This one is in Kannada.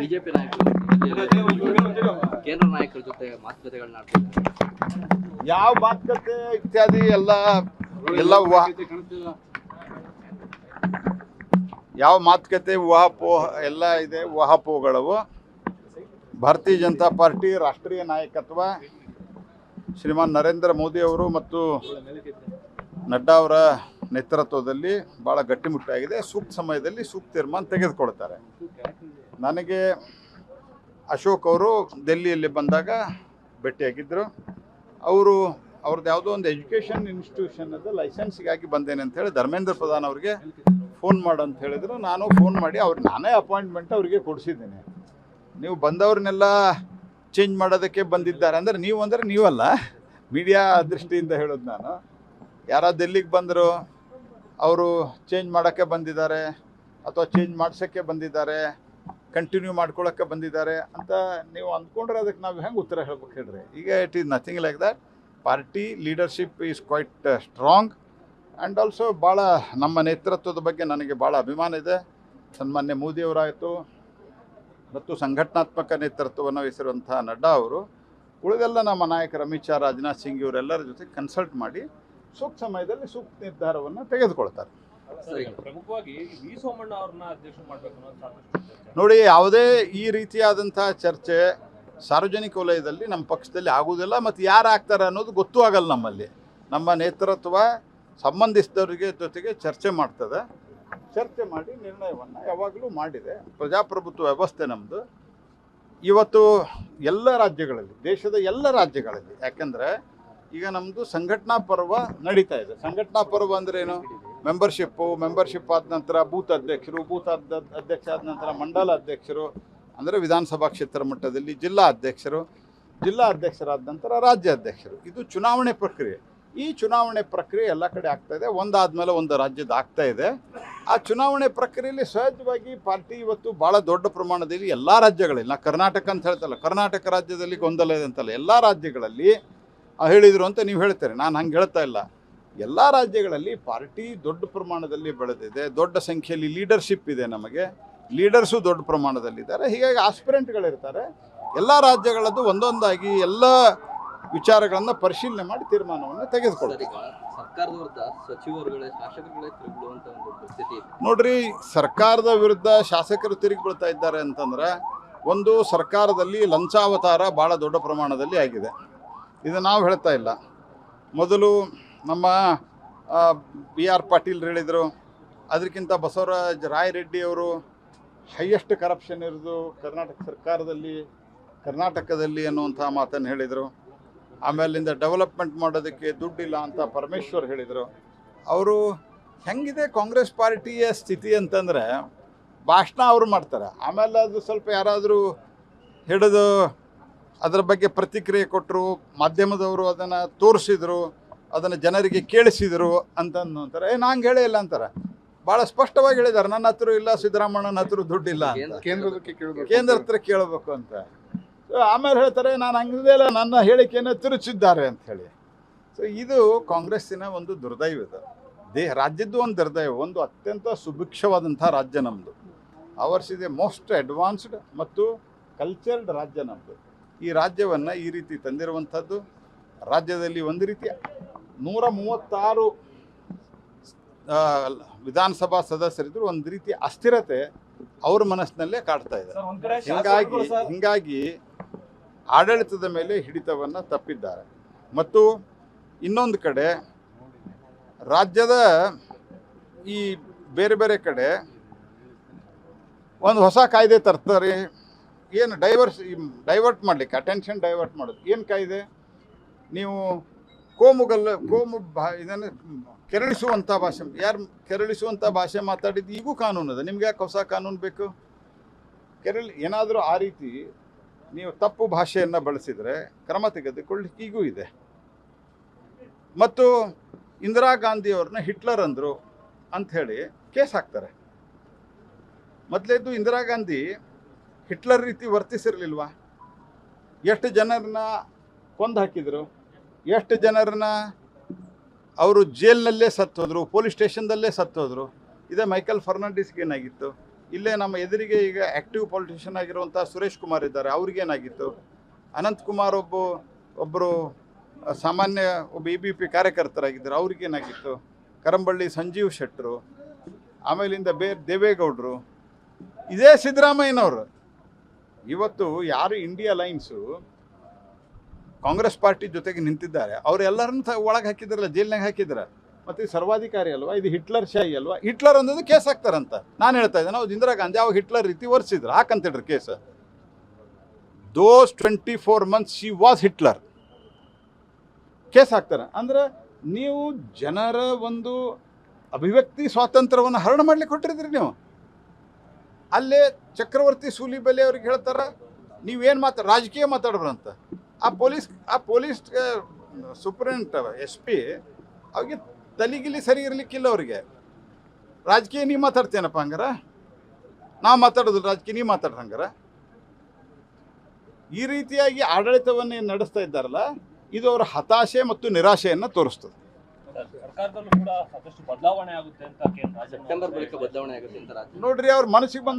ಬಿಜೆಪಿ ನಾಯಕರು ಕೇಂದ್ರ ನಾಯಕರ ಜೊತೆ ಮಾತುಕತೆಗಳನ್ನ ಯಾವ ಮಾತುಕತೆ ಇತ್ಯಾದಿ ಯಾವ ಮಾತುಕತೆ ಊಹಾಪೋಹ ಎಲ್ಲ ಇದೆ. ಊಹಾಪೋಹಗಳವು ಭಾರತೀಯ ಜನತಾ ಪಾರ್ಟಿ ರಾಷ್ಟ್ರೀಯ ನಾಯಕತ್ವ ಶ್ರೀಮಾನ್ ನರೇಂದ್ರ ಮೋದಿ ಅವರು ಮತ್ತು ನಡ್ಡಾ ಅವರ ನೇತೃತ್ವದಲ್ಲಿ ಭಾಳ ಗಟ್ಟಿಮುಟ್ಟಾಗಿದೆ. ಸೂಕ್ತ ಸಮಯದಲ್ಲಿ ಸೂಕ್ತ ತೀರ್ಮಾನ ತೆಗೆದುಕೊಳ್ತಾರೆ. ನನಗೆ ಅಶೋಕ್ ಅವರು ಡೆಲ್ಲಿಯಲ್ಲಿ ಬಂದಾಗ ಭೇಟಿಯಾಗಿದ್ದರು. ಅವ್ರದ್ದು ಯಾವುದೋ ಒಂದು ಎಜುಕೇಷನ್ ಇನ್ಸ್ಟಿಟ್ಯೂಷನದ ಲೈಸೆನ್ಸ್ಗಾಗಿ ಬಂದೇನೆ ಅಂಥೇಳಿ ಧರ್ಮೇಂದ್ರ ಪ್ರಧಾನ್ ಅವರಿಗೆ ಫೋನ್ ಮಾಡು ಅಂತ ಹೇಳಿದರು. ನಾನು ಫೋನ್ ಮಾಡಿ ನಾನೇ ಅಪಾಯಿಂಟ್ಮೆಂಟ್ ಅವರಿಗೆ ಕೊಡಿಸಿದ್ದೇನೆ. ನೀವು ಬಂದವ್ರನ್ನೆಲ್ಲ ಚೇಂಜ್ ಮಾಡೋದಕ್ಕೆ ಬಂದಿದ್ದಾರೆ ಅಂದರೆ ನೀವಲ್ಲ, ಮೀಡಿಯಾ ದೃಷ್ಟಿಯಿಂದ ಹೇಳೋದು ನಾನು. ಯಾರ ಡೆಲ್ಲಿಗೆ ಬಂದರು, ಅವರು ಚೇಂಜ್ ಮಾಡೋಕ್ಕೆ ಬಂದಿದ್ದಾರೆ ಅಥವಾ ಚೇಂಜ್ ಮಾಡ್ಸೋಕ್ಕೆ ಬಂದಿದ್ದಾರೆ, ಕಂಟಿನ್ಯೂ ಮಾಡ್ಕೊಳ್ಳೋಕ್ಕೆ ಬಂದಿದ್ದಾರೆ ಅಂತ ನೀವು ಅಂದ್ಕೊಂಡ್ರೆ ಅದಕ್ಕೆ ನಾವು ಹೆಂಗೆ ಉತ್ತರ ಹೇಳ್ಬೇಕು ಹೇಳ್ರಿ. ಈಗ it is nothing like that. Party leadership is quite strong and also ಭಾಳ ನಮ್ಮ ನೇತೃತ್ವದ ಬಗ್ಗೆ ನನಗೆ ಭಾಳ ಅಭಿಮಾನ ಇದೆ. ಸನ್ಮಾನ್ಯ ಮೋದಿಯವರಾಯಿತು ಮತ್ತು ಸಂಘಟನಾತ್ಮಕ ನೇತೃತ್ವವನ್ನು ವಹಿಸಿರುವಂಥ ನಡ್ಡಾ ಅವರು, ಉಳಿದೆಲ್ಲ ನಮ್ಮ ನಾಯಕರು ಅಮಿತ್ ಶಾ, ರಾಜನಾಥ್ ಸಿಂಗ್ ಇವರೆಲ್ಲರ ಜೊತೆ ಕನ್ಸಲ್ಟ್ ಮಾಡಿ ಸೂಕ್ತ ಸಮಯದಲ್ಲಿ ಸೂಕ್ತ ನಿರ್ಧಾರವನ್ನು ತೆಗೆದುಕೊಳ್ತಾರೆ. ಪ್ರಮುಖವಾಗಿ ವಿ ಸೋಮಣ್ಣ ಅವ್ರನ್ನ ಅಧ್ಯಕ್ಷ ಮಾಡಬೇಕು ಅನ್ನೋದು ನೋಡಿ, ಯಾವುದೇ ಈ ರೀತಿಯಾದಂಥ ಚರ್ಚೆ ಸಾರ್ವಜನಿಕ ವಲಯದಲ್ಲಿ ನಮ್ಮ ಪಕ್ಷದಲ್ಲಿ ಆಗುವುದಿಲ್ಲ ಮತ್ತು ಯಾರು ಆಗ್ತಾರೆ ಅನ್ನೋದು ಗೊತ್ತೂ ಆಗಲ್ಲ. ನಮ್ಮಲ್ಲಿ ನಮ್ಮ ನೇತೃತ್ವ ಸಂಬಂಧಿಸಿದವರಿಗೆ ಜೊತೆಗೆ ಚರ್ಚೆ ಮಾಡ್ತದೆ. ಚರ್ಚೆ ಮಾಡಿ ನಿರ್ಣಯವನ್ನು ಯಾವಾಗಲೂ ಮಾಡಿದೆ. ಪ್ರಜಾಪ್ರಭುತ್ವ ವ್ಯವಸ್ಥೆ ನಮ್ಮದು. ಇವತ್ತು ಎಲ್ಲ ರಾಜ್ಯಗಳಲ್ಲಿ, ದೇಶದ ಎಲ್ಲ ರಾಜ್ಯಗಳಲ್ಲಿ, ಯಾಕೆಂದರೆ ಈಗ ನಮ್ಮದು ಸಂಘಟನಾ ಪರ್ವ ನಡೀತಾ ಇದೆ. ಸಂಘಟನಾ ಪರ್ವ ಅಂದರೆ ಏನು? ಮೆಂಬರ್ಶಿಪ್ ಆದ ನಂತರ ಬೂತ್ ಅಧ್ಯಕ್ಷರು, ಅಧ್ಯಕ್ಷ ಆದ ನಂತರ ಮಂಡಲ ಅಧ್ಯಕ್ಷರು ಅಂದರೆ ವಿಧಾನಸಭಾ ಕ್ಷೇತ್ರ ಮಟ್ಟದಲ್ಲಿ ಜಿಲ್ಲಾ ಅಧ್ಯಕ್ಷರಾದ ನಂತರ ರಾಜ್ಯ ಅಧ್ಯಕ್ಷರು. ಇದು ಚುನಾವಣೆ ಪ್ರಕ್ರಿಯೆ. ಈ ಚುನಾವಣೆ ಪ್ರಕ್ರಿಯೆ ಎಲ್ಲ ಕಡೆ ಆಗ್ತಾಯಿದೆ, ಒಂದಾದಮೇಲೆ ಒಂದು ರಾಜ್ಯದ ಆಗ್ತಾ ಇದೆ. ಆ ಚುನಾವಣೆ ಪ್ರಕ್ರಿಯೆಯಲ್ಲಿ ಸಹಜವಾಗಿ ಪಾರ್ಟಿ ಇವತ್ತು ಭಾಳ ದೊಡ್ಡ ಪ್ರಮಾಣದಲ್ಲಿ ಎಲ್ಲ ರಾಜ್ಯಗಳಲ್ಲಿ, ನಾ ಕರ್ನಾಟಕ ಅಂತ ಹೇಳ್ತಲ್ಲ, ಕರ್ನಾಟಕ ರಾಜ್ಯದಲ್ಲಿ ಗೊಂದಲ ಇದೆ ಅಂತಲ್ಲ, ಎಲ್ಲ ರಾಜ್ಯಗಳಲ್ಲಿ ಹೇಳಿದರು ಅಂತ ನೀವು ಹೇಳ್ತಾರೆ. ನಾನು ಹಂಗೆ ಹೇಳ್ತಾ ಇಲ್ಲ. ಎಲ್ಲ ರಾಜ್ಯಗಳಲ್ಲಿ ಪಾರ್ಟಿ ದೊಡ್ಡ ಪ್ರಮಾಣದಲ್ಲಿ ಬೆಳೆದಿದೆ. ದೊಡ್ಡ ಸಂಖ್ಯೆಯಲ್ಲಿ ಲೀಡರ್ಶಿಪ್ ಇದೆ. ನಮಗೆ ಲೀಡರ್ಸು ದೊಡ್ಡ ಪ್ರಮಾಣದಲ್ಲಿದ್ದಾರೆ. ಹೀಗಾಗಿ ಆಸ್ಪಿರೆಂಟ್ಗಳಿರ್ತಾರೆ. ಎಲ್ಲ ರಾಜ್ಯಗಳದ್ದು ಒಂದೊಂದಾಗಿ ಎಲ್ಲ ವಿಚಾರಗಳನ್ನು ಪರಿಶೀಲನೆ ಮಾಡಿ ತೀರ್ಮಾನವನ್ನು ತೆಗೆದುಕೊಳ್ತಾರೆ. ಸರ್ಕಾರದ ವಿರುದ್ಧ ಸಚಿವರುಗಳೇ ಶಾಸಕರುಗಳೇ ತಿರುಗುವಂತ ಒಂದು ಪರಿಸ್ಥಿತಿ. ನೋಡ್ರಿ, ಸರ್ಕಾರದ ವಿರುದ್ಧ ಶಾಸಕರು ತಿರುಗಿ ಬೀಳ್ತಾ ಇದ್ದಾರೆ ಅಂತಂದ್ರೆ, ಒಂದು ಸರ್ಕಾರದಲ್ಲಿ ಲಂಚಾವತಾರ ಭಾಳ ದೊಡ್ಡ ಪ್ರಮಾಣದಲ್ಲಿ ಆಗಿದೆ. ಇದು ನಾವು ಹೇಳ್ತಾ ಇಲ್ಲ. ಮೊದಲು ನಮ್ಮ BR ಪಾಟೀಲ್ ಹೇಳಿದರು. ಅದಕ್ಕಿಂತ ಬಸವರಾಜ ರಾಯರೆಡ್ಡಿ ಅವರು ಹೈಯೆಸ್ಟ್ ಕರಪ್ಷನ್ ಇರೋದು ಕರ್ನಾಟಕದಲ್ಲಿ ಅನ್ನುವಂಥ ಮಾತನ್ನು ಹೇಳಿದರು. ಆಮೇಲಿಂದ ಡೆವಲಪ್ಮೆಂಟ್ ಮಾಡೋದಕ್ಕೆ ದುಡ್ಡಿಲ್ಲ ಅಂತ ಪರಮೇಶ್ವರ್ ಹೇಳಿದರು. ಅವರು ಹೆಂಗಿದೆ ಕಾಂಗ್ರೆಸ್ ಪಾರ್ಟಿಯ ಸ್ಥಿತಿ ಅಂತಂದರೆ, ಭಾಷಣ ಅವರು ಮಾಡ್ತಾರೆ, ಆಮೇಲೆ ಅದು ಸ್ವಲ್ಪ ಯಾರಾದರೂ ಹಿಡಿದು ಅದರ ಬಗ್ಗೆ ಪ್ರತಿಕ್ರಿಯೆ ಕೊಟ್ಟರು, ಮಾಧ್ಯಮದವರು ಅದನ್ನು ತೋರಿಸಿದರು, ಅದನ್ನು ಜನರಿಗೆ ಕೇಳಿಸಿದರು ಅಂತಂತಾರೆ. ನಂಗೆ ಹೇಳೇ ಇಲ್ಲ ಅಂತಾರೆ. ಭಾಳ ಸ್ಪಷ್ಟವಾಗಿ ಹೇಳಿದ್ದಾರೆ, ನನ್ನ ಹತ್ರ ಇಲ್ಲ, ಸಿದ್ದರಾಮಣ್ಣನ ಹತ್ರ ದುಡ್ಡಿಲ್ಲ ಅಂತ, ಕೇಂದ್ರ ಹತ್ರ ಕೇಳಬೇಕು ಅಂತ. ಆಮೇಲೆ ಹೇಳ್ತಾರೆ, ನಾನು ಹಂಗಿದೆ ಇಲ್ಲ, ನನ್ನ ಹೇಳಿಕೆಯನ್ನು ತಿರುಚಿದ್ದಾರೆ ಅಂಥೇಳಿ. ಸೊ ಇದು ಕಾಂಗ್ರೆಸ್ಸಿನ ಒಂದು ದುರ್ದೈವ. ಇದು ರಾಜ್ಯದ್ದು ಒಂದು ದುರ್ದೈವ. ಒಂದು ಅತ್ಯಂತ ಸುಭಿಕ್ಷವಾದಂಥ ರಾಜ್ಯ ನಮ್ಮದು. ಅವರ್ಸ್ ಇದೆ ಮೋಸ್ಟ್ ಅಡ್ವಾನ್ಸ್ಡ್ ಮತ್ತು ಕಲ್ಚರ್ಡ್ ರಾಜ್ಯ ನಮ್ಮದು. ಈ ರಾಜ್ಯವನ್ನು ಈ ರೀತಿ ತಂದಿರುವಂಥದ್ದು, ರಾಜ್ಯದಲ್ಲಿ ಒಂದು ರೀತಿಯ 136 ವಿಧಾನಸಭಾ ಸದಸ್ಯರಿದ್ದರು. ಒಂದು ರೀತಿಯ ಅಸ್ಥಿರತೆ ಅವ್ರ ಮನಸ್ಸಿನಲ್ಲೇ ಕಾಡ್ತಾ ಇದೆ. ಹೀಗಾಗಿ ಆಡಳಿತದ ಮೇಲೆ ಹಿಡಿತವನ್ನು ತಪ್ಪಿದ್ದಾರೆ. ಮತ್ತು ಇನ್ನೊಂದು ಕಡೆ ರಾಜ್ಯದ ಈ ಬೇರೆ ಬೇರೆ ಕಡೆ ಒಂದು ಹೊಸ ಕಾಯ್ದೆ ತರ್ತಾರೆ. ಏನು ಡೈವರ್ಟ್ ಮಾಡಲಿಕ್ಕೆ, ಅಟೆನ್ಷನ್ ಡೈವರ್ಟ್ ಮಾಡೋದು. ಏನು ಕಾಯ್ದೆ? ನೀವು ಇದನ್ನು ಕೆರಳಿಸುವಂಥ ಭಾಷೆ, ಕೆರಳಿಸುವಂಥ ಭಾಷೆ ಮಾತಾಡಿದ್ದು ಈಗೂ ಕಾನೂನು ಅದ. ನಿಮ್ಗೆ ಯಾಕೆ ಹೊಸ ಕಾನೂನು ಬೇಕು? ಏನಾದರೂ ಆ ರೀತಿ ನೀವು ತಪ್ಪು ಭಾಷೆಯನ್ನು ಬಳಸಿದರೆ ಕ್ರಮ ತೆಗೆದುಕೊಳ್ಳಿಕ್ಕೆ ಈಗೂ ಇದೆ. ಮತ್ತು ಇಂದಿರಾ ಗಾಂಧಿಯವ್ರನ್ನ ಹಿಟ್ಲರ್ ಅಂದರು ಅಂಥೇಳಿ ಕೇಸ್ ಹಾಕ್ತಾರೆ. ಮೊದಲೇದು ಇಂದಿರಾ ಗಾಂಧಿ ಹಿಟ್ಲರ್ ರೀತಿ ವರ್ತಿಸಿರಲಿಲ್ವಾ? ಎಷ್ಟು ಜನರನ್ನ ಕೊಂದು ಹಾಕಿದರು, ಎಷ್ಟು ಜನರನ್ನ ಅವರು ಜೈಲಿನಲ್ಲೇ ಸತ್ತೋದ್ರು, ಪೊಲೀಸ್ ಸ್ಟೇಷನ್ದಲ್ಲೇ ಸತ್ತೋದ್ರು. ಇದೇ ಮೈಕಲ್ ಫರ್ನಾಂಡಿಸ್ಗೆ ಏನಾಗಿತ್ತು? ಇಲ್ಲೇ ನಮ್ಮ ಎದುರಿಗೆ ಈಗ ಆ್ಯಕ್ಟಿವ್ ಪೊಲಿಟಿಷಿಯನ್ ಆಗಿರುವಂಥ ಸುರೇಶ್ ಕುಮಾರ್ ಇದ್ದಾರೆ, ಅವ್ರಿಗೇನಾಗಿತ್ತು? ಅನಂತಕುಮಾರ್ ಒಬ್ಬರು ಸಾಮಾನ್ಯ ಒಬ್ಬ EBP ಕಾರ್ಯಕರ್ತರಾಗಿದ್ದರು, ಅವ್ರಿಗೇನಾಗಿತ್ತು? ಕರಂಬಳ್ಳಿ ಸಂಜೀವ್ ಶೆಟ್ಟರು, ಆಮೇಲಿಂದ ದೇವೇಗೌಡರು, ಇದೇ ಸಿದ್ದರಾಮಯ್ಯನವರು. ಇವತ್ತು ಯಾರು ಇಂಡಿಯಾ ಲೈನ್ಸು ಕಾಂಗ್ರೆಸ್ ಪಾರ್ಟಿ ಜೊತೆಗೆ ನಿಂತಿದ್ದಾರೆ ಅವರೆಲ್ಲರನ್ನು ಒಳಗೆ ಹಾಕಿದ್ರಲ್ಲ, ಜೈಲ್ನಾಗ ಹಾಕಿದ್ರ. ಮತ್ತು ಇದು ಸರ್ವಾಧಿಕಾರಿ ಅಲ್ವಾ, ಇದು ಹಿಟ್ಲರ್ ಶಾಹಿ ಅಲ್ವಾ? ಹಿಟ್ಲರ್ ಅನ್ನೋದು ಕೇಸ್ ಹಾಕ್ತಾರಂತ ನಾನು ಹೇಳ್ತಾ ಇದ್ದೇನೆ. ನಾವು ಇಂದಿರಾ ಗಾಂಧಿ ಅವಾಗ ಹಿಟ್ಲರ್ ರೀತಿ ವರ್ಸಿದ್ರು, ಹಾಕಂತಿಡ್ರಿ case. Those 24 months she was Hitler. Case ಹಾಕ್ತಾರೆ ಅಂದ್ರೆ ನೀವು ಜನರ ಒಂದು ಅಭಿವ್ಯಕ್ತಿ ಸ್ವಾತಂತ್ರ್ಯವನ್ನು ಹರಣ ಮಾಡ್ಲಿಕ್ಕೆ ಕೊಟ್ಟಿರಿದ್ರಿ ನೀವು. ಅಲ್ಲೇ ಚಕ್ರವರ್ತಿ ಸೂಲಿಬೆಲೆ ಅವ್ರಿಗೆ ಹೇಳ್ತಾರೆ ನೀವೇನು ರಾಜಕೀಯ ಮಾತಾಡ್ಬರಂತ. ಆ ಪೊಲೀಸ್ ಸೂಪ್ರೆಂಟ್ SP ಅವ್ರಿಗೆ ತಲೆಗಿಲಿ ಸರಿ ಇರಲಿಕ್ಕಿಲ್ಲ ಅವ್ರಿಗೆ. ರಾಜಕೀಯ ನೀ ಮಾತಾಡ್ತೇನಪ್ಪ ಹಂಗಾರ? ನಾವು ಮಾತಾಡೋದಿಲ್ಲ ರಾಜಕೀಯ, ನೀ ಮಾತಾಡ್ರ ಹಂಗಾರ? ಈ ರೀತಿಯಾಗಿ ಆಡಳಿತವನ್ನು ನಡೆಸ್ತಾ ಇದ್ದಾರಲ್ಲ, ಇದು ಅವರ ಹತಾಶೆ ಮತ್ತು ನಿರಾಶೆಯನ್ನು ತೋರಿಸ್ತದೆ. ಸರ್ಕಾರದಲ್ಲೂ ಕೂಡ ಸಾಕಷ್ಟು ಬದಲಾವಣೆ ಆಗುತ್ತೆ ಅಂತ ಸೆಪ್ಟೆಂಬರ್ ಬಳಿಕ ಬದಲಾವಣೆ ಆಗುತ್ತೆ ಅಂತ ನೋಡ್ರಿ, ಅವ್ರ ಮನಸ್ಸಿಗೆ ಬಂದ